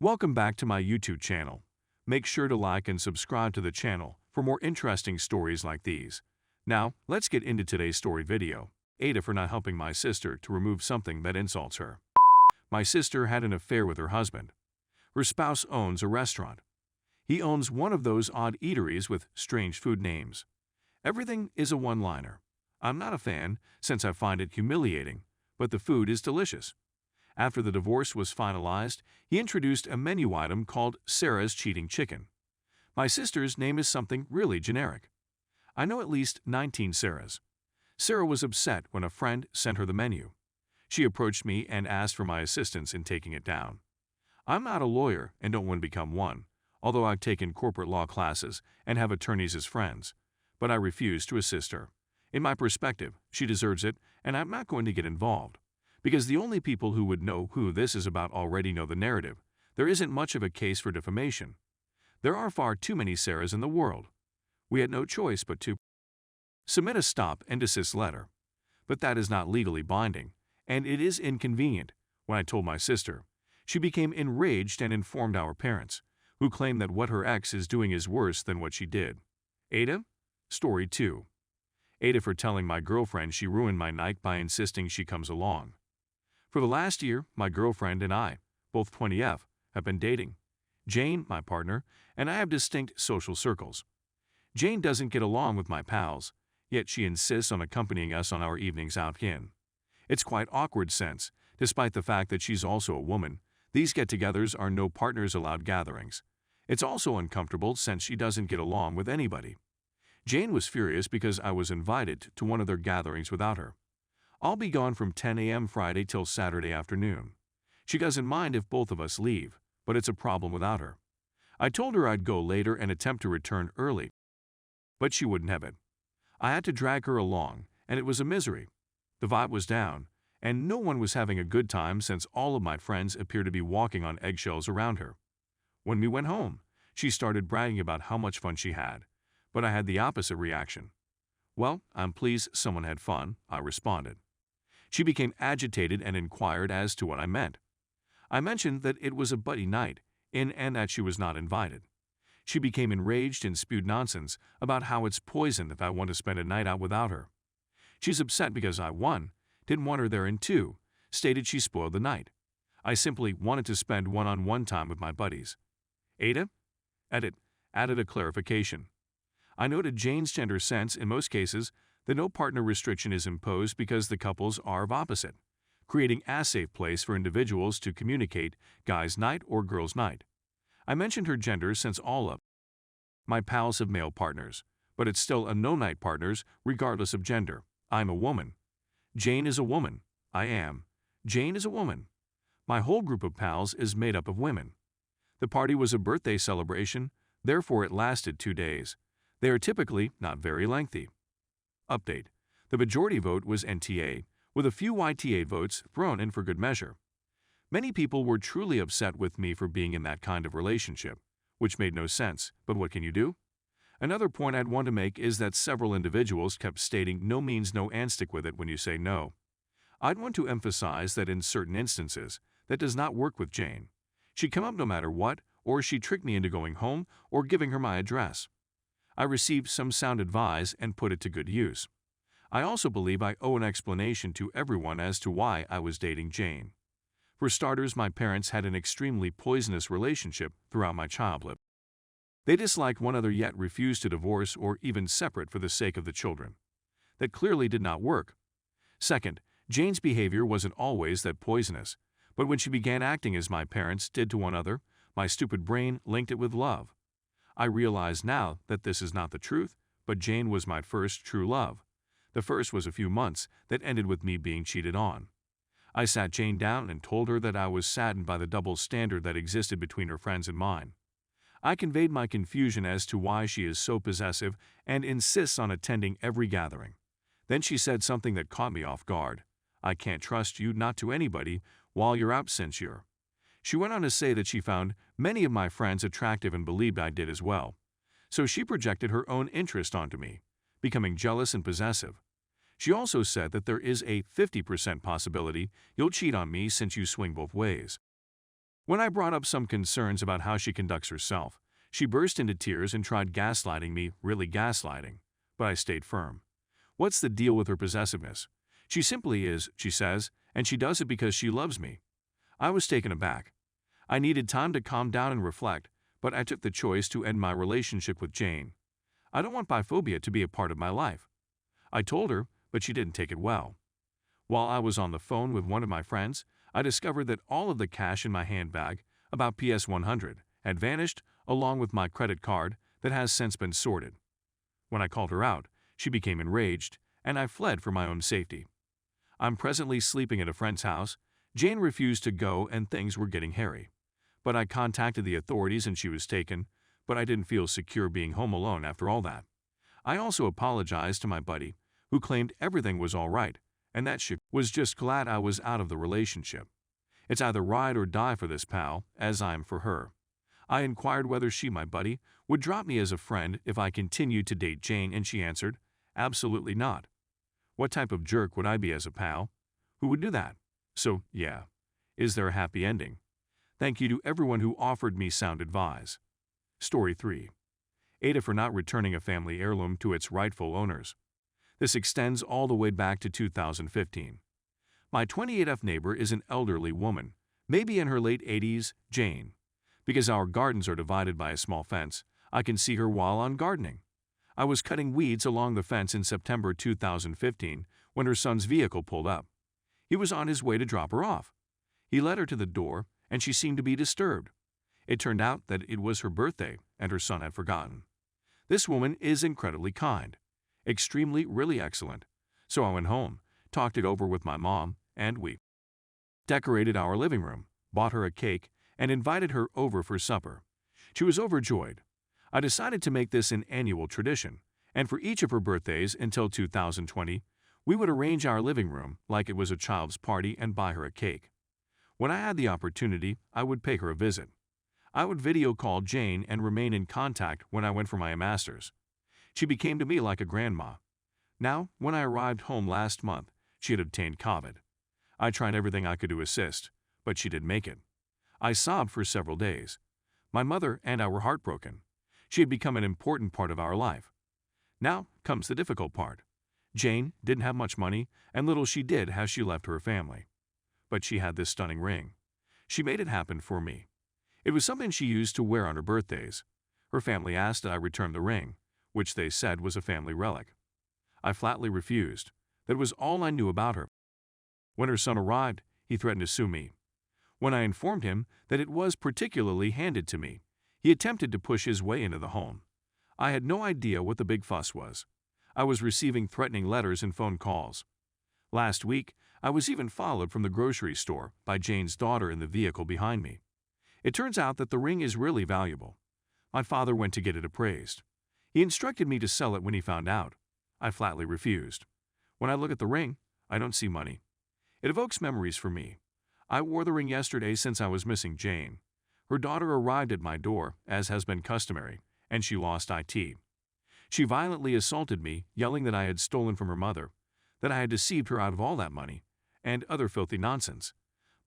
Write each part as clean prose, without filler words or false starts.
Welcome back to my YouTube channel. Make sure to like and subscribe to the channel for more interesting stories like these. Now, let's get into today's story video. AITA for not helping my sister to remove something that insults her. My sister had an affair with her husband. Her spouse owns a restaurant. He owns one of those odd eateries with strange food names. Everything is a one-liner. I'm not a fan since I find it humiliating, but the food is delicious. After the divorce was finalized, he introduced a menu item called Sarah's Cheating Chicken. My sister's name is something really generic. I know at least 19 Sarahs. Sarah was upset when a friend sent her the menu. She approached me and asked for my assistance in taking it down. I'm not a lawyer and don't want to become one, although I've taken corporate law classes and have attorneys as friends, but I refuse to assist her. In my perspective, she deserves it, and I'm not going to get involved. Because the only people who would know who this is about already know the narrative. There isn't much of a case for defamation. There are far too many Sarahs in the world. We had no choice but to submit a stop and desist letter. But that is not legally binding, and it is inconvenient. When I told my sister, she became enraged and informed our parents, who claim that what her ex is doing is worse than what she did. AITA? Story 2. AITA for telling my girlfriend she ruined my night by insisting she comes along. For the last year, my girlfriend and I, both 20F, have been dating. Jane, my partner, and I have distinct social circles. Jane doesn't get along with my pals, yet she insists on accompanying us on our evenings out in. It's quite awkward since, despite the fact that she's also a woman, these get-togethers are no partners allowed gatherings. It's also uncomfortable since she doesn't get along with anybody. Jane was furious because I was invited to one of their gatherings without her. I'll be gone from 10 a.m. Friday till Saturday afternoon. She doesn't mind if both of us leave, but it's a problem without her. I told her I'd go later and attempt to return early, but she wouldn't have it. I had to drag her along, and it was a misery. The vibe was down, and no one was having a good time since all of my friends appeared to be walking on eggshells around her. When we went home, she started bragging about how much fun she had, but I had the opposite reaction. Well, I'm pleased someone had fun, I responded. She became agitated and inquired as to what I meant. I mentioned that it was a buddy night, and that she was not invited. She became enraged and spewed nonsense about how it's poison if I want to spend a night out without her. She's upset because I, 1, didn't want her there, and 2, stated she spoiled the night. I simply wanted to spend one-on-one time with my buddies. AITA? Edit. Added a clarification. I noted Jane's gender sense in most cases that no partner restriction is imposed because the couples are of opposite, creating a safe place for individuals to communicate guys' night or girls' night. I mentioned her gender since all of my pals have male partners, but it's still a no-night partners regardless of gender. I'm a woman. Jane is a woman. I am. Jane is a woman. My whole group of pals is made up of women. The party was a birthday celebration, therefore it lasted 2 days. They are typically not very lengthy. Update. The majority vote was NTA, with a few YTA votes thrown in for good measure. Many people were truly upset with me for being in that kind of relationship, which made no sense, but what can you do? Another point I'd want to make is that several individuals kept stating no means no and stick with it when you say no. I'd want to emphasize that in certain instances, that does not work with Jane. She'd come up no matter what, or she tricked me into going home or giving her my address. I received some sound advice and put it to good use. I also believe I owe an explanation to everyone as to why I was dating Jane. For starters, my parents had an extremely poisonous relationship throughout my childhood. They disliked one another yet refused to divorce or even separate for the sake of the children. That clearly did not work. Second, Jane's behavior wasn't always that poisonous, but when she began acting as my parents did to one another, my stupid brain linked it with love. I realize now that this is not the truth, but Jane was my first true love. The first was a few months that ended with me being cheated on. I sat Jane down and told her that I was saddened by the double standard that existed between her friends and mine. I conveyed my confusion as to why she is so possessive and insists on attending every gathering. Then she said something that caught me off guard. I can't trust you, not to anybody, while you're out since you're. She went on to say that she found many of my friends attractive and believed I did as well. So she projected her own interest onto me, becoming jealous and possessive. She also said that there is a 50% possibility you'll cheat on me since you swing both ways. When I brought up some concerns about how she conducts herself, she burst into tears and tried gaslighting me, really gaslighting. But I stayed firm. What's the deal with her possessiveness? She simply is, she says, and she does it because she loves me. I was taken aback. I needed time to calm down and reflect, but I took the choice to end my relationship with Jane. I don't want biphobia to be a part of my life. I told her, but she didn't take it well. While I was on the phone with one of my friends, I discovered that all of the cash in my handbag, about PS 100, had vanished, along with my credit card that has since been sorted. When I called her out, she became enraged, and I fled for my own safety. I'm presently sleeping at a friend's house. Jane refused to go and things were getting hairy. But I contacted the authorities and she was taken, but I didn't feel secure being home alone after all that. I also apologized to my buddy, who claimed everything was all right, and that she was just glad I was out of the relationship. It's either ride or die for this pal, as I'm for her. I inquired whether she, my buddy, would drop me as a friend if I continued to date Jane, and she answered, absolutely not. What type of jerk would I be as a pal? Who would do that? So, yeah. Is there a happy ending? Thank you to everyone who offered me sound advice. Story 3. AITA for not returning a family heirloom to its rightful owners. This extends all the way back to 2015. My 28F neighbor is an elderly woman, maybe in her late 80s, Jane. Because our gardens are divided by a small fence, I can see her while I'm gardening. I was cutting weeds along the fence in September 2015 when her son's vehicle pulled up. He was on his way to drop her off. He led her to the door, and she seemed to be disturbed. It turned out that it was her birthday, and her son had forgotten. This woman is incredibly kind. Extremely, really excellent. So I went home, talked it over with my mom, and we decorated our living room, bought her a cake, and invited her over for supper. She was overjoyed. I decided to make this an annual tradition, and for each of her birthdays until 2020, we would arrange our living room like it was a child's party and buy her a cake. When I had the opportunity, I would pay her a visit. I would video call Jane and remain in contact when I went for my master's. She became to me like a grandma. Now, when I arrived home last month, she had obtained COVID. I tried everything I could to assist, but she didn't make it. I sobbed for several days. My mother and I were heartbroken. She had become an important part of our life. Now comes the difficult part. Jane didn't have much money, and little she did how she left her family. But she had this stunning ring. She made it happen for me. It was something she used to wear on her birthdays. Her family asked that I return the ring, which they said was a family relic. I flatly refused. That was all I knew about her. When her son arrived, he threatened to sue me. When I informed him that it was particularly handed to me, he attempted to push his way into the home. I had no idea what the big fuss was. I was receiving threatening letters and phone calls. Last week, I was even followed from the grocery store by Jane's daughter in the vehicle behind me. It turns out that the ring is really valuable. My father went to get it appraised. He instructed me to sell it when he found out. I flatly refused. When I look at the ring, I don't see money. It evokes memories for me. I wore the ring yesterday since I was missing Jane. Her daughter arrived at my door, as has been customary, and she lost IT. She violently assaulted me, yelling that I had stolen from her mother, that I had deceived her out of all that money, and other filthy nonsense.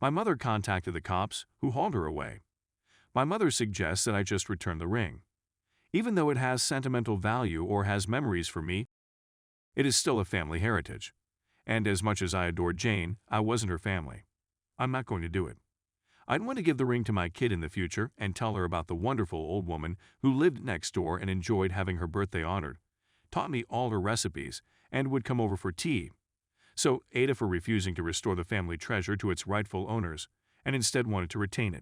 My mother contacted the cops, who hauled her away. My mother suggests that I just return the ring. Even though it has sentimental value or has memories for me, it is still a family heritage. And as much as I adored Jane, I wasn't her family. I'm not going to do it. I'd want to give the ring to my kid in the future and tell her about the wonderful old woman who lived next door and enjoyed having her birthday honored, taught me all her recipes, and would come over for tea. So AITA for refusing to restore the family treasure to its rightful owners, and instead wanted to retain it.